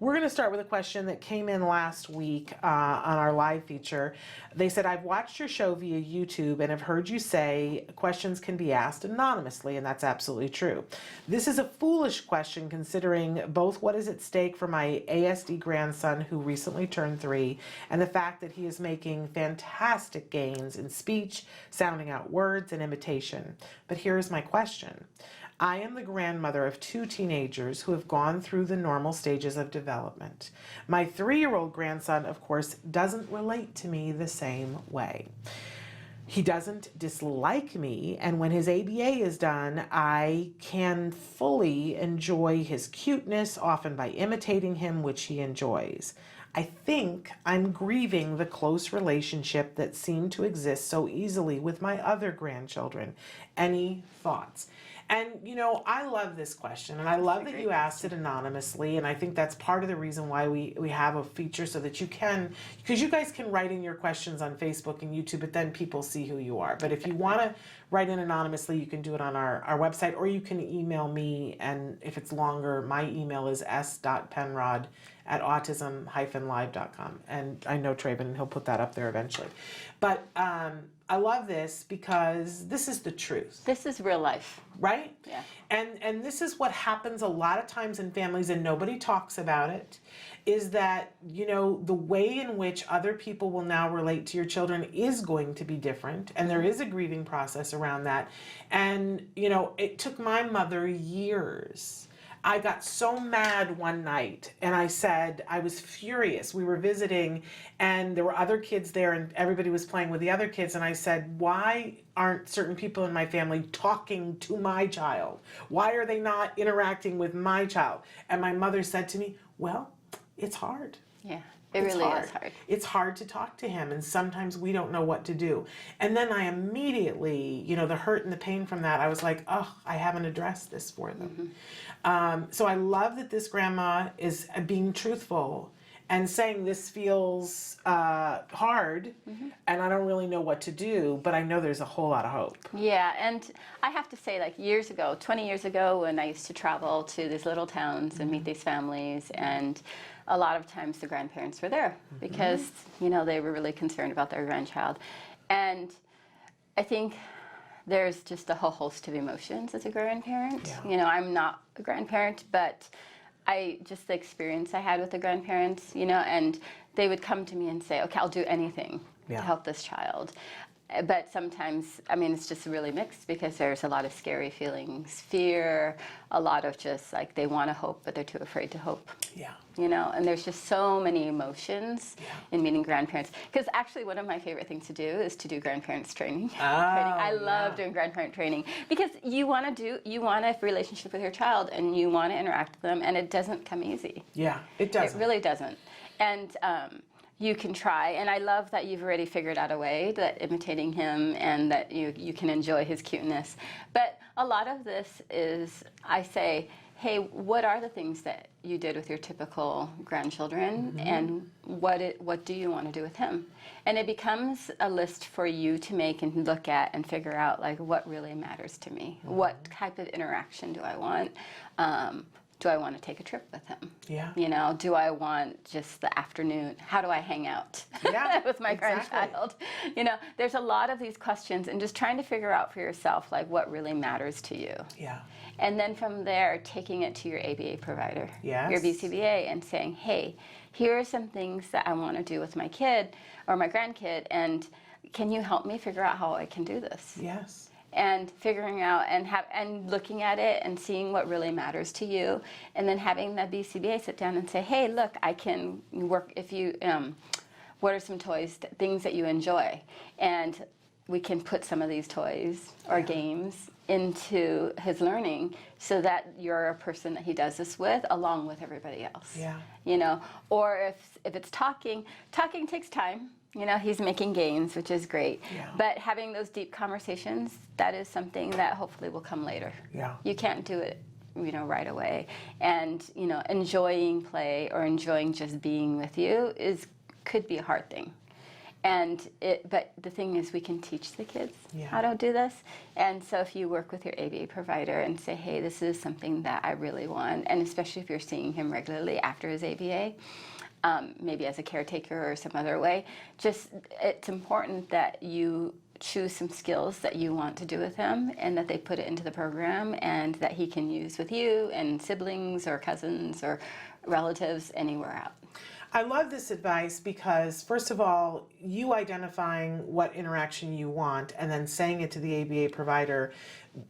We're going to start with a question that came in last week on our live feature. They said, I've watched your show via YouTube and have heard you say questions can be asked anonymously, and that's absolutely true. This is a foolish question considering both what is at stake for my ASD grandson who recently turned 3 and the fact that he is making fantastic gains in speech, sounding out words, and imitation. But here is my question. I am the grandmother of 2 teenagers who have gone through the normal stages of development. My 3-year-old grandson, of course, doesn't relate to me the same way. He doesn't dislike me, and when his ABA is done, I can fully enjoy his cuteness, often by imitating him, which he enjoys. I think I'm grieving the close relationship that seemed to exist so easily with my other grandchildren. Any thoughts? And, you know, I love this question, and I love that you asked it anonymously, and I think that's part of the reason why we have a feature so that you can, because you guys can write in your questions on Facebook and YouTube, but then people see who you are. But if you want to write in anonymously, you can do it on our website, or you can email me, and if it's longer, my email is s.penrod@autism-live.com. And I know Traven, and he'll put that up there eventually. But I love this because this is the truth. This is real life. Right? Yeah. And this is what happens a lot of times in families, and nobody talks about it, is that, you know, the way in which other people will now relate to your children is going to be different, and there is a grieving process around that. And, you know, it took my mother years. I got so mad one night, and I said, I was furious. We were visiting, and there were other kids there, and everybody was playing with the other kids, and I said, why aren't certain people in my family talking to my child? Why are they not interacting with my child? And my mother said to me, well, it's hard. Yeah. It really is hard. It's hard to talk to him, and sometimes we don't know what to do. And then I immediately, you know, the hurt and the pain from that, I was like, oh, I haven't addressed this for them. So I love that this grandma is being truthful and saying this feels hard, and I don't really know what to do, but I know there's a whole lot of hope. Yeah, and I have to say, like years ago, 20 years ago, when I used to travel to these little towns and meet these families, and a lot of times the grandparents were there because, you know, they were really concerned about their grandchild. And I think there's just a whole host of emotions as a grandparent. Yeah. You know, I'm not a grandparent, but just the experience I had with the grandparents, you know, and they would come to me and say, okay, I'll do anything to help this child. But sometimes, I mean, it's just really mixed because there's a lot of scary feelings, fear, a lot of just like they want to hope, but they're too afraid to hope. Yeah. You know, and there's just so many emotions in meeting grandparents. Because actually one of my favorite things to do is to do grandparents training. I love doing grandparent training because you want a relationship with your child and you want to interact with them, and it doesn't come easy. Yeah, it doesn't. It really doesn't. And you can try, and I love that you've already figured out a way that imitating him and that you can enjoy his cuteness. But a lot of this is, I say, hey, what are the things that you did with your typical grandchildren, and what do you want to do with him? And it becomes a list for you to make and look at and figure out, like, what really matters to me? What type of interaction do I want? Do I want to take a trip with him? Yeah. You know, do I want just the afternoon? How do I hang out with my grandchild? You know, there's a lot of these questions, and just trying to figure out for yourself, like, what really matters to you. Yeah. And then from there, taking it to your ABA provider, your BCBA, and saying, hey, here are some things that I want to do with my kid or my grandkid, and can you help me figure out how I can do this? Yes. And figuring out and looking at it and seeing what really matters to you, and then having the BCBA sit down and say, hey, look, I can work if you, what are some toys, things that you enjoy? And we can put some of these toys or games into his learning so that you're a person that he does this with along with everybody else. Yeah. You know, or if it's talking takes time. You know, he's making gains, which is great. Yeah. But having those deep conversations, that is something that hopefully will come later. Yeah. You can't do it, you know, right away. And, you know, enjoying play or enjoying just being with you could be a hard thing. But the thing is, we can teach the kids how to do this. And so if you work with your ABA provider and say, hey, this is something that I really want, and especially if you're seeing him regularly after his ABA, maybe as a caretaker or some other way, it's important that you choose some skills that you want to do with him and that they put it into the program and that he can use with you and siblings or cousins or relatives anywhere out. I love this advice because, first of all, you identifying what interaction you want and then saying it to the ABA provider,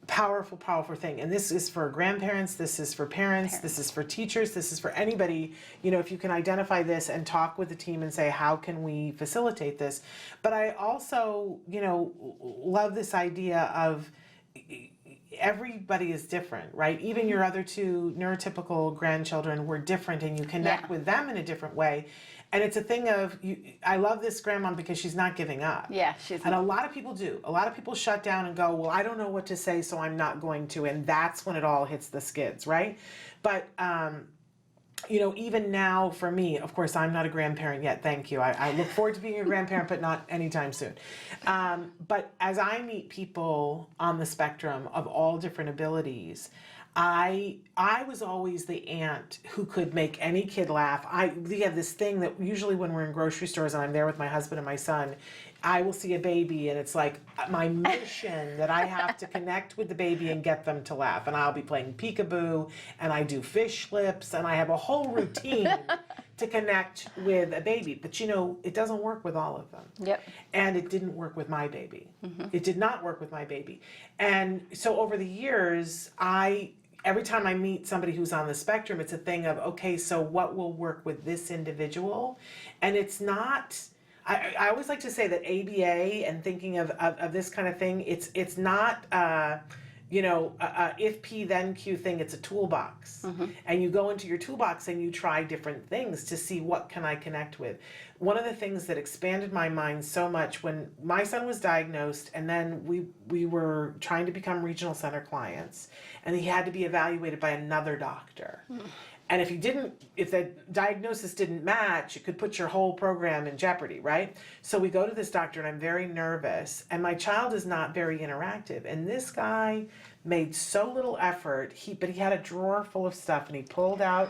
powerful, powerful thing. And this is for grandparents, this is for parents, this is for teachers, this is for anybody. You know, if you can identify this and talk with the team and say, how can we facilitate this? But I also, you know, love this idea of everybody is different, right? Even your other two neurotypical grandchildren were different, and you connect with them in a different way. And it's a thing of, I love this grandma because she's not giving up. Yeah, and a lot of people do. A lot of people shut down and go, well, I don't know what to say, so I'm not going to. And that's when it all hits the skids, right? But, you know, even now for me, of course, I'm not a grandparent yet, thank you. I look forward to being a grandparent, but not anytime soon. But as I meet people on the spectrum of all different abilities, I was always the aunt who could make any kid laugh. We have this thing that usually when we're in grocery stores and I'm there with my husband and my son, I will see a baby and it's like my mission that I have to connect with the baby and get them to laugh. And I'll be playing peekaboo and I do fish lips and I have a whole routine to connect with a baby. But you know, it doesn't work with all of them. Yep. And it didn't work with my baby. It did not work with my baby. And so over the years, every time I meet somebody who's on the spectrum, it's a thing of, okay, so what will work with this individual? And it's not, I always like to say that ABA and thinking of this kind of thing, it's not, you know, if P then Q thing, it's a toolbox. And you go into your toolbox and you try different things to see what can I connect with. One of the things that expanded my mind so much when my son was diagnosed and then we were trying to become regional center clients and he had to be evaluated by another doctor. And if the diagnosis didn't match, it could put your whole program in jeopardy, right? So we go to this doctor and I'm very nervous and my child is not very interactive. And this guy made so little effort, but he had a drawer full of stuff and he pulled out,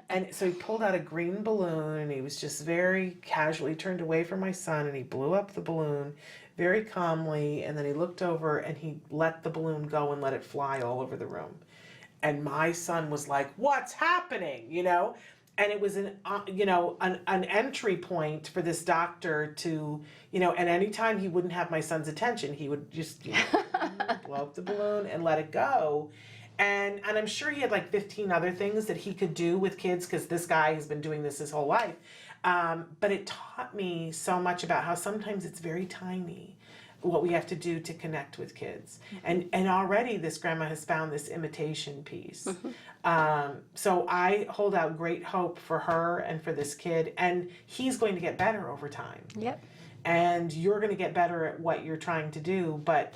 and so he pulled out a green balloon and he was just very casually turned away from my son and he blew up the balloon very calmly, and then he looked over and he let the balloon go and let it fly all over the room. And my son was like, what's happening, you know? And it was an entry point for this doctor to, you know, and anytime he wouldn't have my son's attention, he would just, you know, blow up the balloon and let it go. And I'm sure he had like 15 other things that he could do with kids because this guy has been doing this his whole life. But it taught me so much about how sometimes it's very tiny what we have to do to connect with kids. And already this grandma has found this imitation piece. So I hold out great hope for her and for this kid, and he's going to get better over time. Yep. And you're going to get better at what you're trying to do, but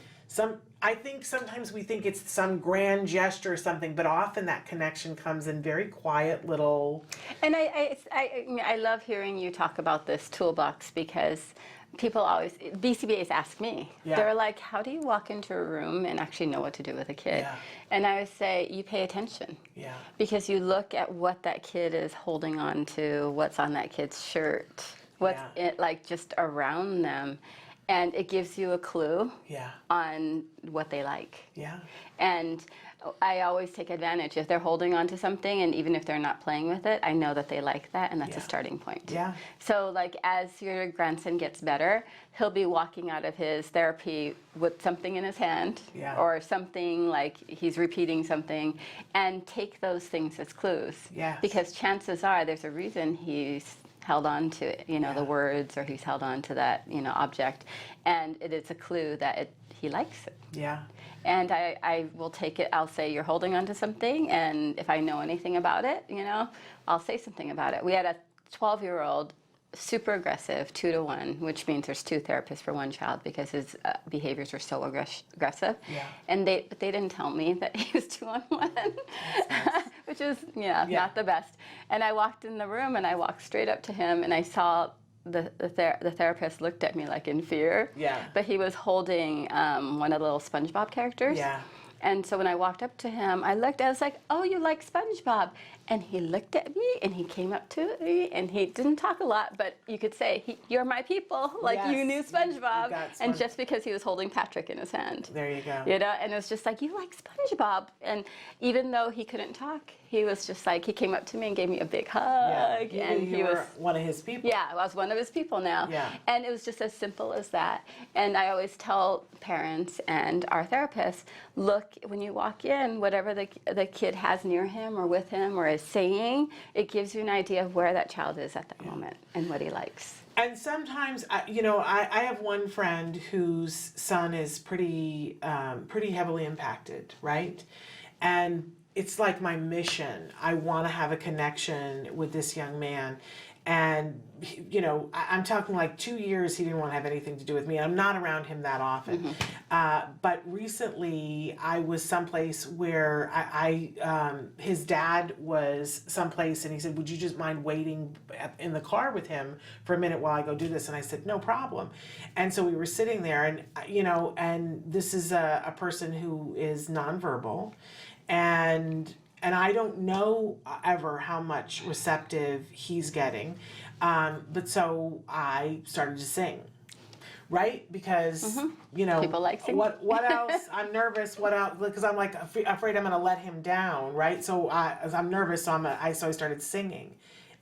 I think sometimes we think it's some grand gesture or something, but often that connection comes in very quiet little. And I love hearing you talk about this toolbox because people always, BCBAs ask me, they're like, how do you walk into a room and actually know what to do with a kid? And I would say, you pay attention. Because you look at what that kid is holding on to, what's on that kid's shirt, what's like just around them. And it gives you a clue on what they like. And I always take advantage. If they're holding on to something, and even if they're not playing with it, I know that they like that, and that's a starting point. So like as your grandson gets better, he'll be walking out of his therapy with something in his hand, or something like he's repeating something, and take those things as clues. Because chances are there's a reason he's held on to it, you know, the words, or he's held on to that, you know, object, and it is a clue that he likes it. And I will take it, I'll say, you're holding on to something, and if I know anything about it, you know, I'll say something about it. We had a 12-year-old, super aggressive, 2-to-1, which means there's 2 therapists for 1 child because his behaviors were so aggressive. And they didn't tell me that he was 2-on-1, which is, not the best. And I walked in the room and I walked straight up to him and I saw the therapist looked at me like in fear. Yeah. But he was holding one of the little SpongeBob characters. Yeah. And so when I walked up to him, I was like, "Oh, you like SpongeBob?" And he looked at me, and he came up to me, and he didn't talk a lot, but you could say, "You're my people," like Yes. you knew SpongeBob. You got And just because he was holding Patrick in his hand. There you go. You know, and it was just like, "You like SpongeBob?" And even though he couldn't talk, he was just like, he came up to me and gave me a big hug. Yeah. And he was one of his people. yeah, I was one of his people now. Yeah. And it was just as simple as that. And I always tell parents and our therapists, look, when you walk in, whatever the kid has near him or with him or is saying, it gives you an idea of where that child is at that moment and what he likes. And sometimes, I have one friend whose son is pretty heavily impacted, right? And it's like my mission. I want to have a connection with this young man. And, I'm talking like 2 years he didn't want to have anything to do with me. I'm not around him that often. But recently I was someplace where his dad was someplace and he said, "Would you just mind waiting in the car with him for a minute while I go do this?" And I said, "No problem." And so we were sitting there and, and this is a person who is nonverbal and I don't know ever how much receptive he's getting. But so I started to sing, right? Because, People like singing. What else? I'm nervous. What else? Because I'm like afraid I'm going to let him down, right? So I'm nervous. So I started singing.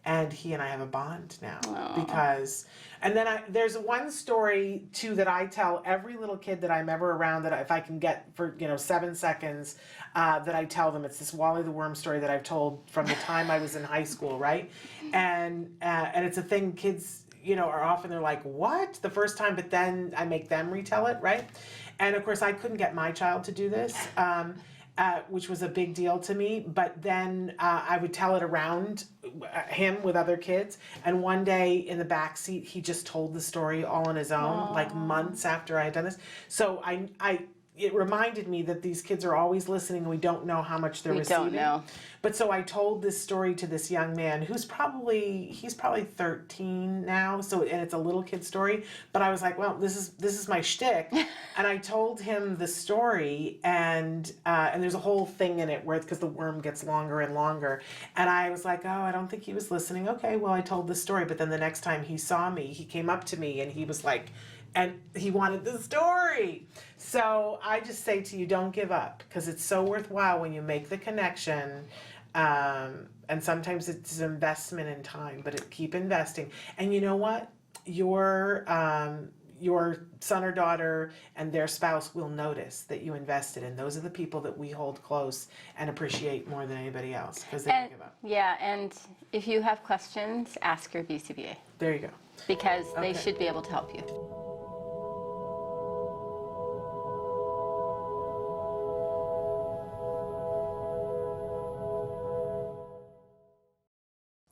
And he and I have a bond now. Aww. Because, and then there's one story too that I tell every little kid that I'm ever around that if I can get for 7 seconds, that I tell them. It's this Wally the Worm story that I've told from the time I was in high school, right? And it's a thing kids, are often they're like, "What?" the first time, but then I make them retell it, right? And of course I couldn't get my child to do this. Which was a big deal to me, but then I would tell it around him with other kids, and one day in the back seat he just told the story all on his own. Aww. Like months after I had done this. So it reminded me that these kids are always listening and we don't know how much they're receiving. We don't know. But so I told this story to this young man he's probably 13 now, and it's a little kid story, but I was like, well, this is my shtick. And I told him the story and there's a whole thing in it where because the worm gets longer and longer. And I was like, oh, I don't think he was listening. Okay, well, I told the story, but then the next time he saw me, he came up to me and he was like, and he wanted the story. So I just say to you, don't give up, because it's so worthwhile when you make the connection. And sometimes it's an investment in time, but keep investing. And you know what? Your son or daughter and their spouse will notice that you invested, and those are the people that we hold close and appreciate more than anybody else, because they don't give up. Yeah, and if you have questions, ask your BCBA. There you go. Because they should be able to help you.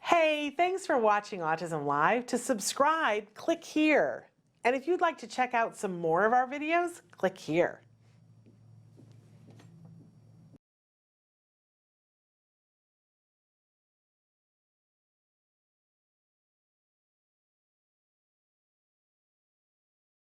Hey, thanks for watching Autism Live. To subscribe, click here. And if you'd like to check out some more of our videos, click here.